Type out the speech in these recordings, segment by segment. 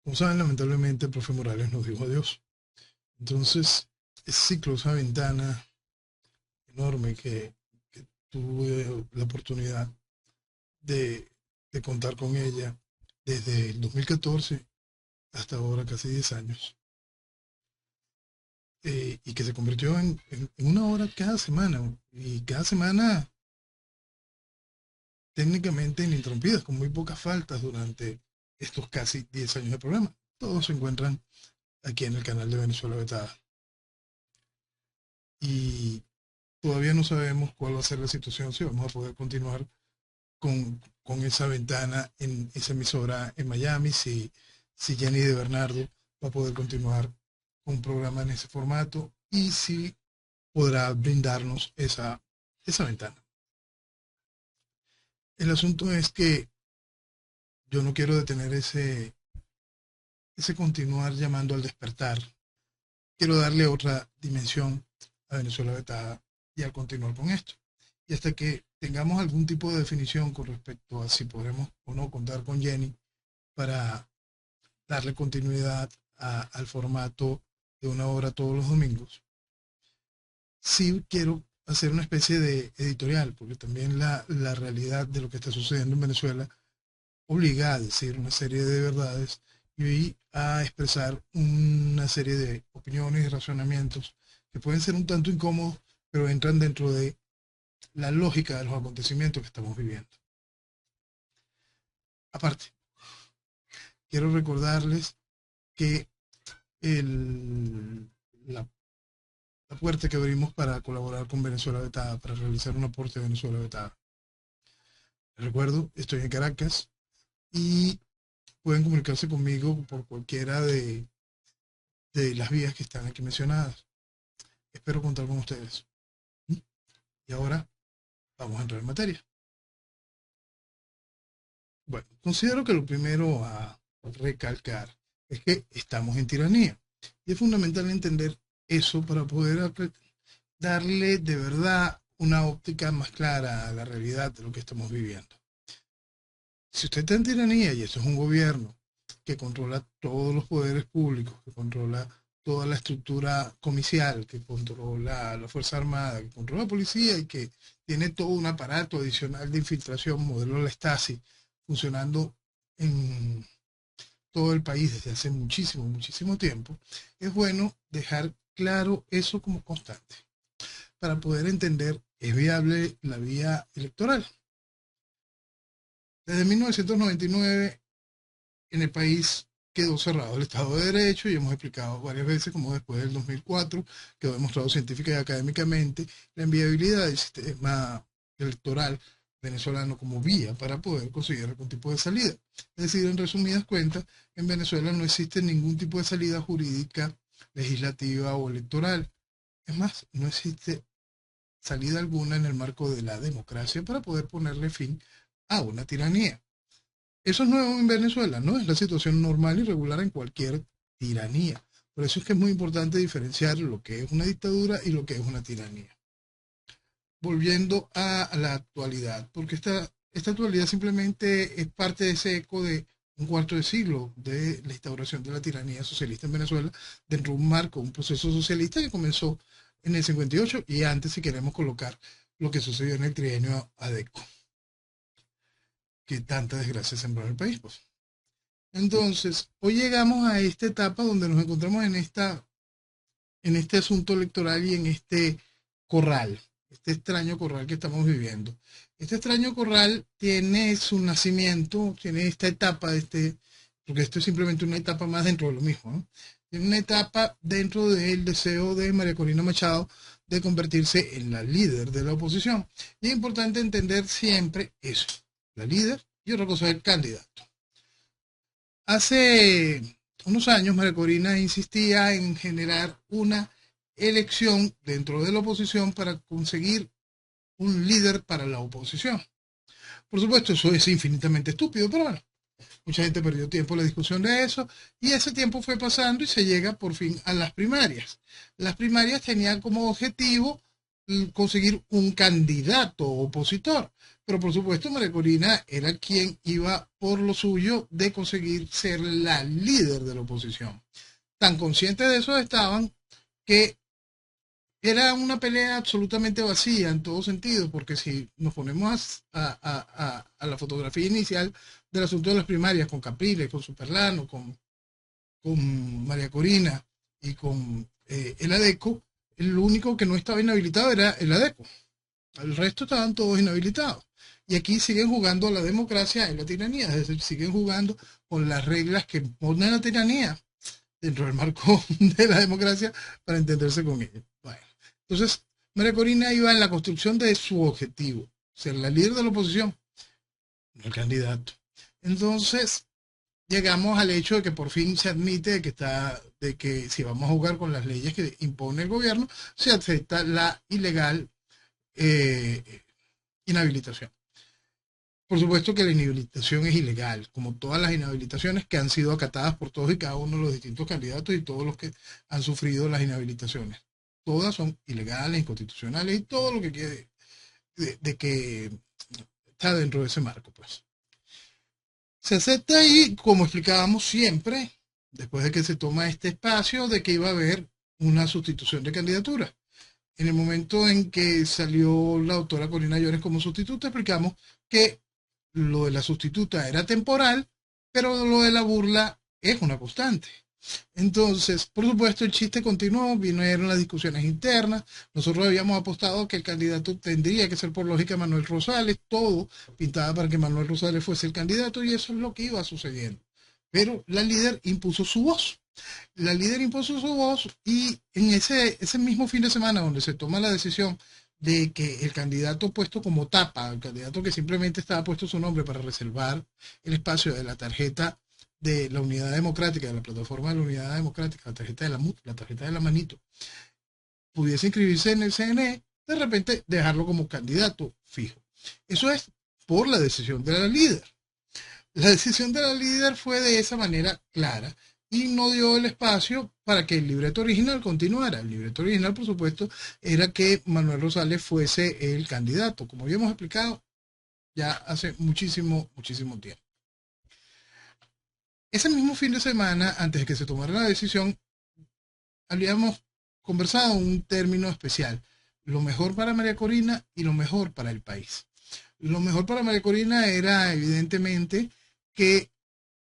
Como saben, lamentablemente el profe Morales nos dijo adiós. Entonces, ese ciclo, esa ventana enorme que tuve la oportunidad de, de contar con ella desde el 2014 hasta ahora, casi 10 años, y que se convirtió en una hora cada semana, y cada semana técnicamente ininterrumpidas, con muy pocas faltas durante estos casi 10 años de programa. Todos se encuentran aquí en el canal de Venezuela Vetada. Y todavía no sabemos cuál va a ser la situación, si vamos a poder continuar con esa ventana en esa emisora en Miami, si Jenny de Bernardo va a poder continuar con un programa en ese formato y si podrá brindarnos esa ventana. El asunto es que yo no quiero detener ese continuar llamando al despertar. Quiero darle otra dimensión a Venezuela Vetada y al continuar con esto. Y hasta que tengamos algún tipo de definición con respecto a si podremos o no contar con Jenny para darle continuidad al formato de una hora todos los domingos, sí quiero hacer una especie de editorial, porque también la realidad de lo que está sucediendo en Venezuela obliga a decir una serie de verdades y a expresar una serie de opiniones y razonamientos que pueden ser un tanto incómodos, pero entran dentro de la lógica de los acontecimientos que estamos viviendo. Aparte, quiero recordarles que el, la, la puerta que abrimos para colaborar con Venezuela Vetada, para realizar un aporte a Venezuela Vetada. Les recuerdo, estoy en Caracas y pueden comunicarse conmigo por cualquiera de las vías que están aquí mencionadas. Espero contar con ustedes. Y ahora vamos a entrar en materia. Bueno, considero que lo primero a recalcar es que estamos en tiranía. Y es fundamental entender eso para poder darle de verdad una óptica más clara a la realidad de lo que estamos viviendo. Si usted está en tiranía y esto es un gobierno que controla todos los poderes públicos, que controla toda la estructura comicial, que controla la Fuerza Armada, que controla la policía y que tiene todo un aparato adicional de infiltración, modelo la Stasi, funcionando en todo el país desde hace muchísimo, muchísimo tiempo, es bueno dejar claro eso como constante para poder entender es viable la vía electoral. Desde 1999 en el país quedó cerrado el Estado de Derecho y hemos explicado varias veces cómo después del 2004 quedó demostrado científica y académicamente la inviabilidad del sistema electoral venezolano como vía para poder conseguir algún tipo de salida. Es decir, en resumidas cuentas, en Venezuela no existe ningún tipo de salida jurídica, legislativa o electoral. Es más, no existe salida alguna en el marco de la democracia para poder ponerle fin a una tiranía. Eso es nuevo en Venezuela, no es la situación normal y regular en cualquier tiranía. Por eso es que es muy importante diferenciar lo que es una dictadura y lo que es una tiranía. Volviendo a la actualidad, porque esta actualidad simplemente es parte de ese eco de un cuarto de siglo de la instauración de la tiranía socialista en Venezuela dentro de un marco, un proceso socialista que comenzó en el 58 y antes, si queremos colocar lo que sucedió en el trienio ADECO, que tanta desgracia sembró en el país. Pues. Entonces, hoy llegamos a esta etapa donde nos encontramos en este asunto electoral y en este corral, este extraño corral que estamos viviendo. Este extraño corral tiene su nacimiento, tiene esta etapa, porque esto es simplemente una etapa más dentro de lo mismo, ¿no? Tiene una etapa dentro del deseo de María Corina Machado de convertirse en la líder de la oposición. Y es importante entender siempre eso, la líder y otra cosa, el candidato. Hace unos años María Corina insistía en generar una elección dentro de la oposición para conseguir un líder para la oposición. Por supuesto, eso es infinitamente estúpido, pero bueno, mucha gente perdió tiempo en la discusión de eso y ese tiempo fue pasando y se llega por fin a las primarias. Las primarias tenían como objetivo conseguir un candidato opositor. Pero por supuesto María Corina era quien iba por lo suyo de conseguir ser la líder de la oposición. Tan conscientes de eso estaban que era una pelea absolutamente vacía en todo sentido, porque si nos ponemos a la fotografía inicial del asunto de las primarias, con Capriles, con Superlano, con María Corina y con el ADECO, el único que no estaba inhabilitado era el ADECO. El resto estaban todos inhabilitados. Y aquí siguen jugando a la democracia y la tiranía, es decir, siguen jugando con las reglas que ponen la tiranía dentro del marco de la democracia para entenderse con ella. Bueno, entonces, María Corina iba en la construcción de su objetivo, ser la líder de la oposición, no el candidato. Entonces, llegamos al hecho de que por fin se admite de que si vamos a jugar con las leyes que impone el gobierno, se acepta la ilegal inhabilitación. Por supuesto que la inhabilitación es ilegal, como todas las inhabilitaciones que han sido acatadas por todos y cada uno de los distintos candidatos y todos los que han sufrido las inhabilitaciones. Todas son ilegales, inconstitucionales y todo lo que quede de que está dentro de ese marco, pues. Se acepta y, como explicábamos siempre, después de que se toma este espacio, de que iba a haber una sustitución de candidatura. En el momento en que salió la doctora Corina Llores como sustituta, explicamos que lo de la sustituta era temporal, pero lo de la burla es una constante. Entonces, por supuesto, el chiste continuó, vinieron las discusiones internas, nosotros habíamos apostado que el candidato tendría que ser por lógica Manuel Rosales, todo pintaba para que Manuel Rosales fuese el candidato y eso es lo que iba sucediendo. Pero la líder impuso su voz. La líder impuso su voz y en ese mismo fin de semana donde se toma la decisión de que el candidato puesto como tapa, el candidato que simplemente estaba puesto su nombre para reservar el espacio de la tarjeta de la Unidad Democrática, de la plataforma de la Unidad Democrática, la tarjeta de la MUT, la tarjeta de la manito, pudiese inscribirse en el CNE, de repente dejarlo como candidato fijo. Eso es por la decisión de la líder. La decisión de la líder fue de esa manera clara y no dio el espacio para que el libreto original continuara. El libreto original, por supuesto, era que Manuel Rosales fuese el candidato, como habíamos explicado ya hace muchísimo tiempo. Ese mismo fin de semana, antes de que se tomara la decisión, habíamos conversado un término especial, lo mejor para María Corina y lo mejor para el país. Lo mejor para María Corina era evidentemente que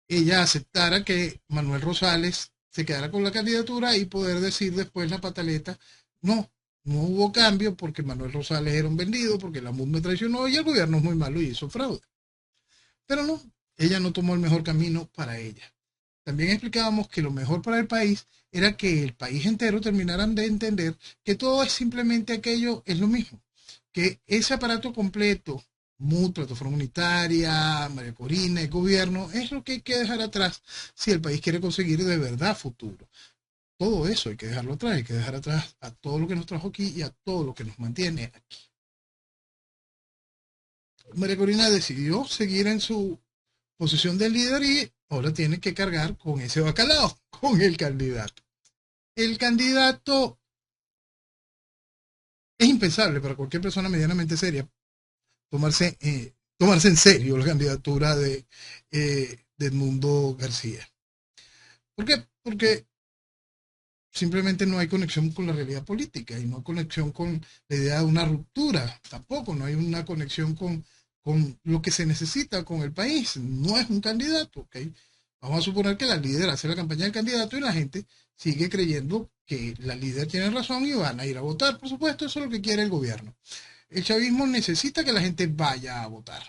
ella aceptara que Manuel Rosales se quedara con la candidatura y poder decir después la pataleta, no, no hubo cambio porque Manuel Rosales era un vendido, porque la MUD me traicionó y el gobierno es muy malo y hizo fraude. Pero no, ella no tomó el mejor camino para ella. También explicábamos que lo mejor para el país era que el país entero terminaran de entender que todo es simplemente aquello, es lo mismo, que ese aparato completo, MUD, plataforma unitaria, María Corina, el gobierno, es lo que hay que dejar atrás si el país quiere conseguir de verdad futuro. Todo eso hay que dejarlo atrás, hay que dejar atrás a todo lo que nos trajo aquí y a todo lo que nos mantiene aquí. María Corina decidió seguir en su posición de líder y ahora tiene que cargar con ese bacalao, con el candidato. El candidato es impensable para cualquier persona medianamente seria tomarse en serio la candidatura de Edmundo García. ¿Por qué? Porque simplemente no hay conexión con la realidad política y no hay conexión con la idea de una ruptura, tampoco, no hay una conexión con lo que se necesita con el país, no es un candidato, ¿ok? Vamos a suponer que la líder hace la campaña del candidato y la gente sigue creyendo que la líder tiene razón y van a ir a votar, por supuesto, eso es lo que quiere el gobierno. El chavismo necesita que la gente vaya a votar.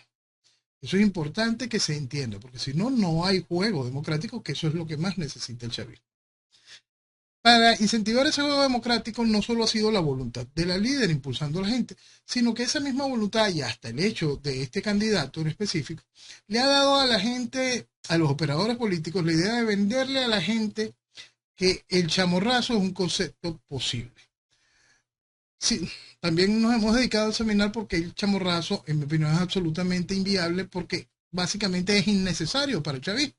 Eso es importante que se entienda, porque si no, no hay juego democrático, que eso es lo que más necesita el chavismo. Para incentivar ese juego democrático no solo ha sido la voluntad de la líder impulsando a la gente, sino que esa misma voluntad y hasta el hecho de este candidato en específico le ha dado a la gente, a los operadores políticos, la idea de venderle a la gente que el chamorrazo es un concepto posible. Sí, también nos hemos dedicado a examinar por qué el chamorrazo, en mi opinión, es absolutamente inviable porque básicamente es innecesario para el chavismo.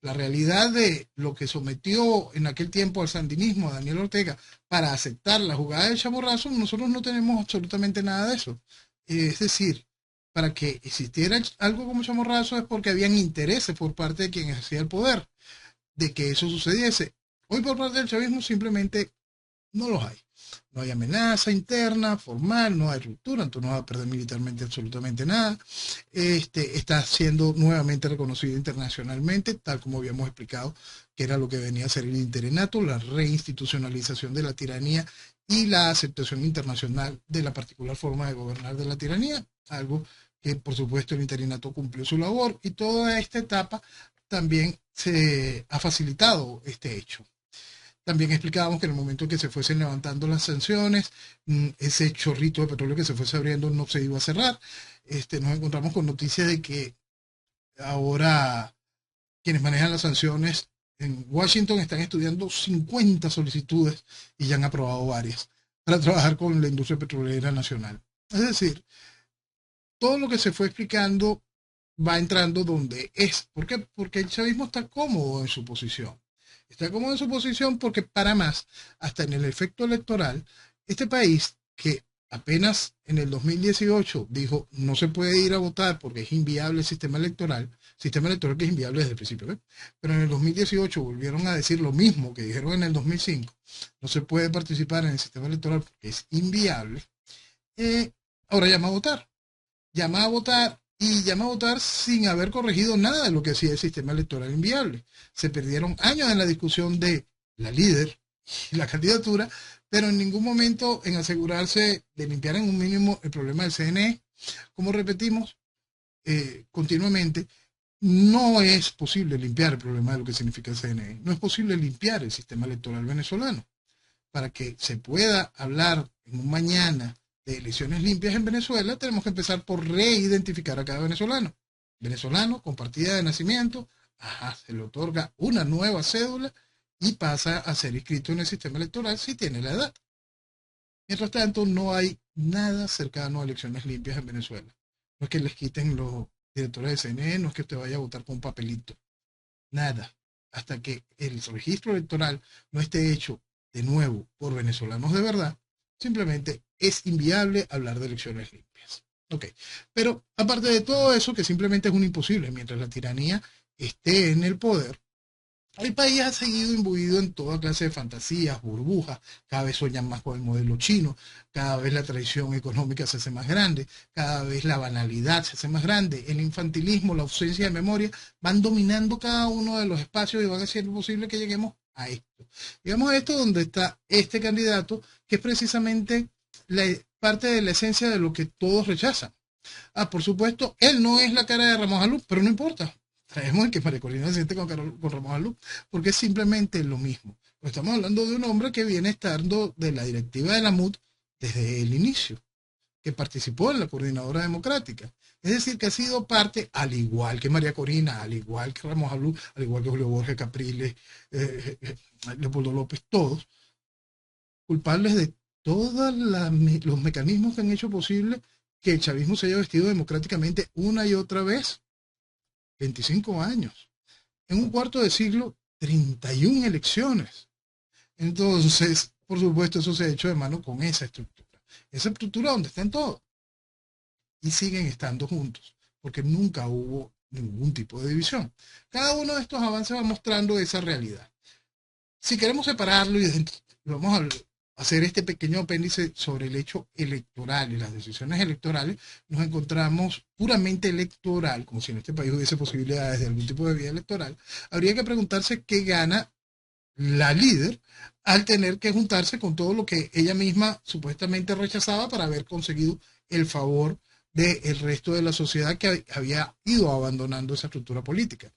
La realidad de lo que sometió en aquel tiempo al sandinismo a Daniel Ortega para aceptar la jugada del Chamorrazo, nosotros no tenemos absolutamente nada de eso. Es decir, para que existiera algo como Chamorrazo es porque habían intereses por parte de quien ejercía el poder de que eso sucediese. Hoy por parte del chavismo simplemente no los hay. No hay amenaza interna, formal, no hay ruptura, entonces no va a perder militarmente absolutamente nada. Está siendo nuevamente reconocido internacionalmente, tal como habíamos explicado, que era lo que venía a ser el interinato, la reinstitucionalización de la tiranía y la aceptación internacional de la particular forma de gobernar de la tiranía, algo que por supuesto el interinato cumplió su labor y toda esta etapa también se ha facilitado este hecho. También explicábamos que en el momento en que se fuesen levantando las sanciones, ese chorrito de petróleo que se fuese abriendo no se iba a cerrar. Nos encontramos con noticias de que ahora quienes manejan las sanciones en Washington están estudiando 50 solicitudes y ya han aprobado varias para trabajar con la industria petrolera nacional. Es decir, todo lo que se fue explicando va entrando donde es. ¿Por qué? Porque el chavismo está cómodo en su posición. Está cómodo en su posición porque para más, hasta en el efecto electoral, este país que apenas en el 2018 dijo no se puede ir a votar porque es inviable el sistema electoral que es inviable desde el principio, ¿eh? Pero en el 2018 volvieron a decir lo mismo que dijeron en el 2005, no se puede participar en el sistema electoral porque es inviable, ahora llama a votar y llama a votar sin haber corregido nada de lo que hacía el sistema electoral inviable. Se perdieron años en la discusión de la líder y la candidatura, pero en ningún momento en asegurarse de limpiar en un mínimo el problema del CNE. Como repetimos continuamente, no es posible limpiar el problema de lo que significa el CNE. No es posible limpiar el sistema electoral venezolano. Para que se pueda hablar en un mañana de elecciones limpias en Venezuela, tenemos que empezar por reidentificar a cada venezolano. Venezolano con partida de nacimiento, se le otorga una nueva cédula y pasa a ser inscrito en el sistema electoral si tiene la edad. Mientras tanto, no hay nada cercano a elecciones limpias en Venezuela. No es que les quiten los directores de CNE, no es que usted vaya a votar con un papelito. Nada. Hasta que el registro electoral no esté hecho de nuevo por venezolanos de verdad, simplemente es inviable hablar de elecciones limpias. Ok, pero aparte de todo eso, que simplemente es un imposible, mientras la tiranía esté en el poder, el país ha seguido imbuido en toda clase de fantasías, burbujas, cada vez sueñan más con el modelo chino, cada vez la traición económica se hace más grande, cada vez la banalidad se hace más grande, el infantilismo, la ausencia de memoria van dominando cada uno de los espacios y van a hacer posible que lleguemos a esto. Llegamos a esto donde está este candidato, que es precisamente parte de la esencia de lo que todos rechazan. Por supuesto, él no es la cara de Ramos Alú, pero no importa. Traemos el que María Corina se siente con Ramos Alú, porque es simplemente lo mismo. Pues estamos hablando de un hombre que viene estando de la directiva de la MUD desde el inicio, que participó en la coordinadora democrática. Es decir, que ha sido parte, al igual que María Corina, al igual que Ramos Alú, al igual que Julio Borges, Capriles, Leopoldo López, todos, culpables de todos los mecanismos que han hecho posible que el chavismo se haya vestido democráticamente una y otra vez. 25 años. En un cuarto de siglo, 31 elecciones. Entonces, por supuesto, eso se ha hecho de mano con esa estructura. Esa estructura donde están todos. Y siguen estando juntos, porque nunca hubo ningún tipo de división. Cada uno de estos avances va mostrando esa realidad. Si queremos separarlo y vamos a hacer este pequeño apéndice sobre el hecho electoral y las decisiones electorales, nos encontramos puramente electoral, como si en este país hubiese posibilidades de algún tipo de vía electoral. Habría que preguntarse qué gana la líder al tener que juntarse con todo lo que ella misma supuestamente rechazaba para haber conseguido el favor del resto de la sociedad que había ido abandonando esa estructura política.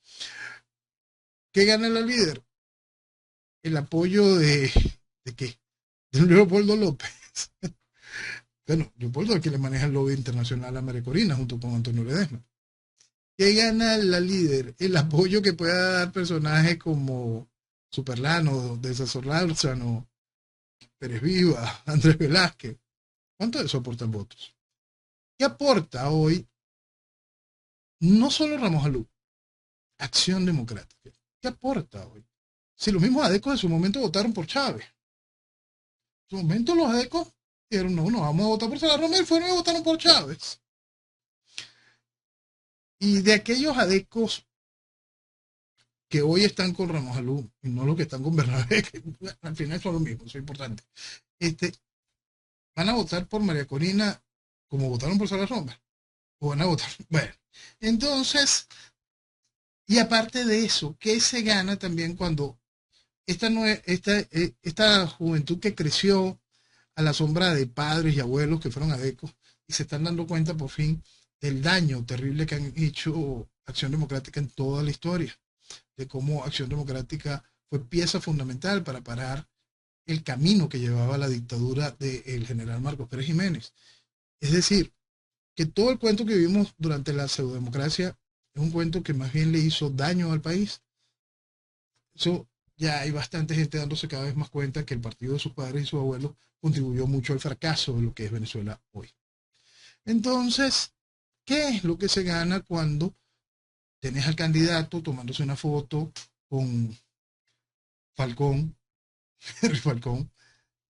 ¿Qué gana la líder? El apoyo ¿de qué? De Leopoldo López. Bueno, Leopoldo es quien le maneja el lobby internacional a María Corina junto con Antonio Ledesma. ¿Qué gana la líder? El apoyo que pueda dar personajes como Superlano, de Lázaro, Pérez Viva, Andrés Velázquez. ¿Cuánto de eso aportan votos? ¿Qué aporta hoy no solo Ramos Alú, Acción Democrática? ¿Qué aporta hoy? Si los mismos adecos en su momento votaron por Chávez. En su momento los adecos dijeron, no, no vamos a votar por Salarromer, y fueron y votaron por Chávez. Y de aquellos adecos que hoy están con Ramos Alú, y no los que están con Bernabé, que al final son lo mismo, eso es importante, van a votar por María Corina como votaron por Salarromer. O van a votar. Bueno, entonces, y aparte de eso, ¿qué se gana también cuando esta juventud que creció a la sombra de padres y abuelos que fueron adecos y se están dando cuenta por fin del daño terrible que han hecho Acción Democrática en toda la historia, de cómo Acción Democrática fue pieza fundamental para parar el camino que llevaba a la dictadura del general Marcos Pérez Jiménez? Es decir, que todo el cuento que vivimos durante la pseudodemocracia es un cuento que más bien le hizo daño al país. Eso ya hay bastante gente dándose cada vez más cuenta que el partido de sus padres y sus abuelos contribuyó mucho al fracaso de lo que es Venezuela hoy. Entonces, ¿qué es lo que se gana cuando tenés al candidato tomándose una foto con Falcón, Henry Falcón,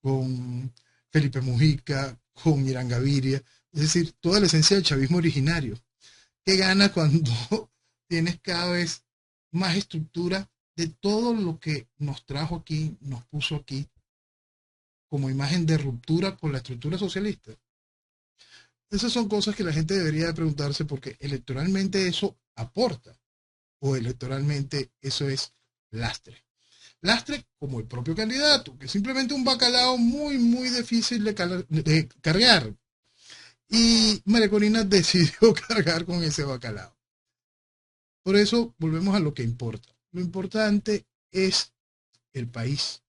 con Felipe Mujica, con Irán Gaviria? Es decir, toda la esencia del chavismo originario. ¿Qué gana cuando tienes cada vez más estructura de todo lo que nos trajo aquí, nos puso aquí, como imagen de ruptura con la estructura socialista? Esas son cosas que la gente debería de preguntarse, porque electoralmente eso aporta o electoralmente eso es lastre. Lastre como el propio candidato, que es simplemente un bacalao muy, muy difícil de cargar. Y María Corina decidió cargar con ese bacalao. Por eso volvemos a lo que importa. Lo importante es el país.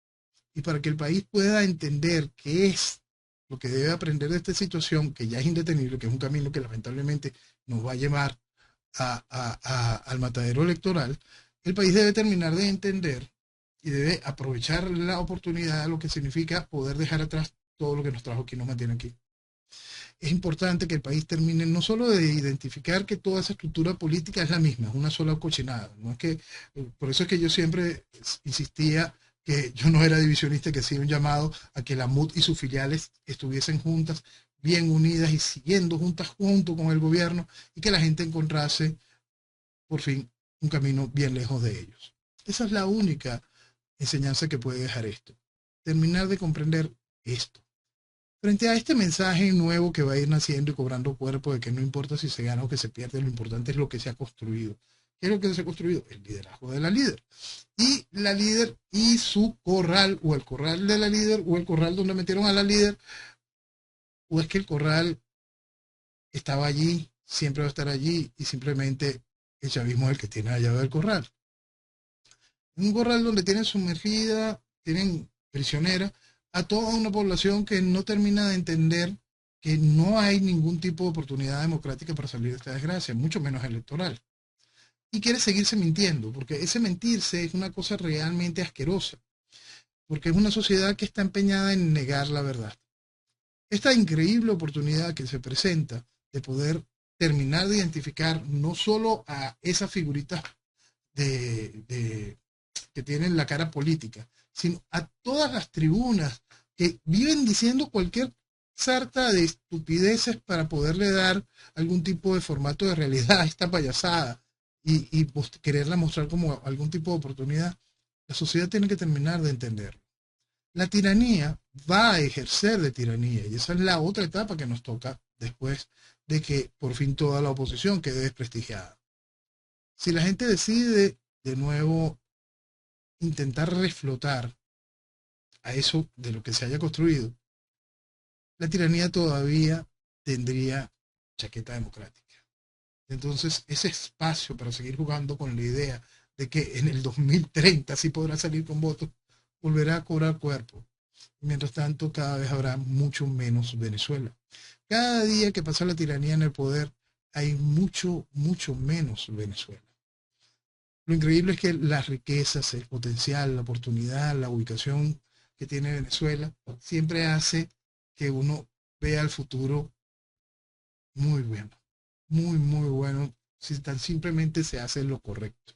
Y para que el país pueda entender qué es lo que debe aprender de esta situación, que ya es indetenible, que es un camino que lamentablemente nos va a llevar al matadero electoral, el país debe terminar de entender y debe aprovechar la oportunidad, lo que significa poder dejar atrás todo lo que nos trajo aquí y nos mantiene aquí. Es importante que el país termine no solo de identificar que toda esa estructura política es la misma, es una sola cochinada. No es que, por eso es que yo siempre insistía que yo no era divisionista, que hacía un llamado a que la MUD y sus filiales estuviesen juntas, bien unidas y siguiendo juntas junto con el gobierno, y que la gente encontrase por fin un camino bien lejos de ellos. Esa es la única enseñanza que puede dejar esto. Terminar de comprender esto. Frente a este mensaje nuevo que va a ir naciendo y cobrando cuerpo, de que no importa si se gana o que se pierde, lo importante es lo que se ha construido. ¿Qué es lo que se ha construido? El liderazgo de la líder. Y la líder y su corral, o el corral de la líder, o el corral donde metieron a la líder, o es que el corral estaba allí, siempre va a estar allí, y simplemente el chavismo es el que tiene la llave del corral. Un corral donde tienen sumergida, tienen prisionera a toda una población que no termina de entender que no hay ningún tipo de oportunidad democrática para salir de esta desgracia, mucho menos electoral. Y quiere seguirse mintiendo, porque ese mentirse es una cosa realmente asquerosa, porque es una sociedad que está empeñada en negar la verdad. Esta increíble oportunidad que se presenta de poder terminar de identificar no solo a esas figuritas de que tienen la cara política, sino a todas las tribunas que viven diciendo cualquier sarta de estupideces para poderle dar algún tipo de formato de realidad a esta payasada y quererla mostrar como algún tipo de oportunidad. La sociedad tiene que terminar de entenderlo. La tiranía va a ejercer de tiranía, y esa es la otra etapa que nos toca después de que por fin toda la oposición quede desprestigiada. Si la gente decide de nuevo intentar reflotar a eso de lo que se haya construido, la tiranía todavía tendría chaqueta democrática. Entonces, ese espacio para seguir jugando con la idea de que en el 2030 sí podrá salir con votos, volverá a cobrar cuerpo. Mientras tanto, cada vez habrá mucho menos Venezuela. Cada día que pasa la tiranía en el poder, hay mucho, mucho menos Venezuela. Lo increíble es que las riquezas, el potencial, la oportunidad, la ubicación que tiene Venezuela, siempre hace que uno vea el futuro muy bueno, muy, muy bueno, si tan simplemente se hace lo correcto.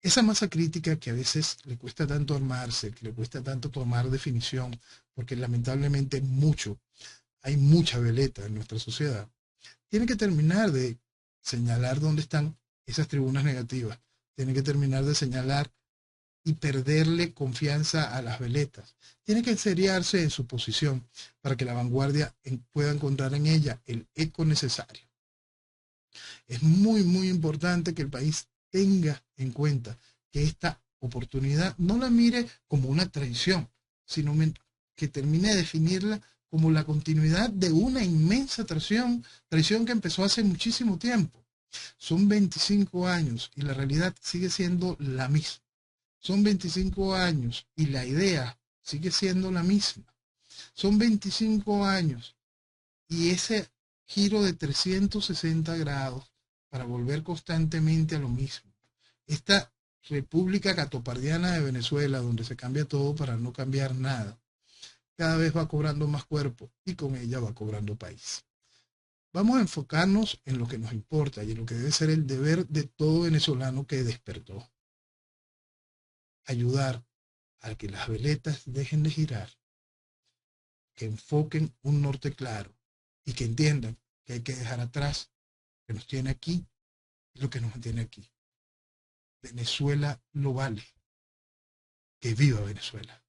esa masa crítica que a veces le cuesta tanto armarse, que le cuesta tanto tomar definición, porque lamentablemente hay mucha veleta en nuestra sociedad, tiene que terminar de señalar dónde están esas tribunas negativas, tiene que terminar de señalar y perderle confianza a las veletas. Tiene que seriarse en su posición para que la vanguardia pueda encontrar en ella el eco necesario. Es muy importante que el país tenga en cuenta que esta oportunidad no la mire como una traición, sino que termine de definirla como la continuidad de una inmensa traición que empezó hace muchísimo tiempo. Son 25 años y la realidad sigue siendo la misma. Son 25 años y la idea sigue siendo la misma. Son 25 años y ese giro de 360 grados para volver constantemente a lo mismo. Esta república catopardiana de Venezuela, donde se cambia todo para no cambiar nada, cada vez va cobrando más cuerpo y con ella va cobrando país. Vamos a enfocarnos en lo que nos importa y en lo que debe ser el deber de todo venezolano que despertó. Ayudar a que las veletas dejen de girar, que enfoquen un norte claro y que entiendan que hay que dejar atrás lo que nos tiene aquí y lo que nos mantiene aquí. Venezuela lo vale. Que viva Venezuela.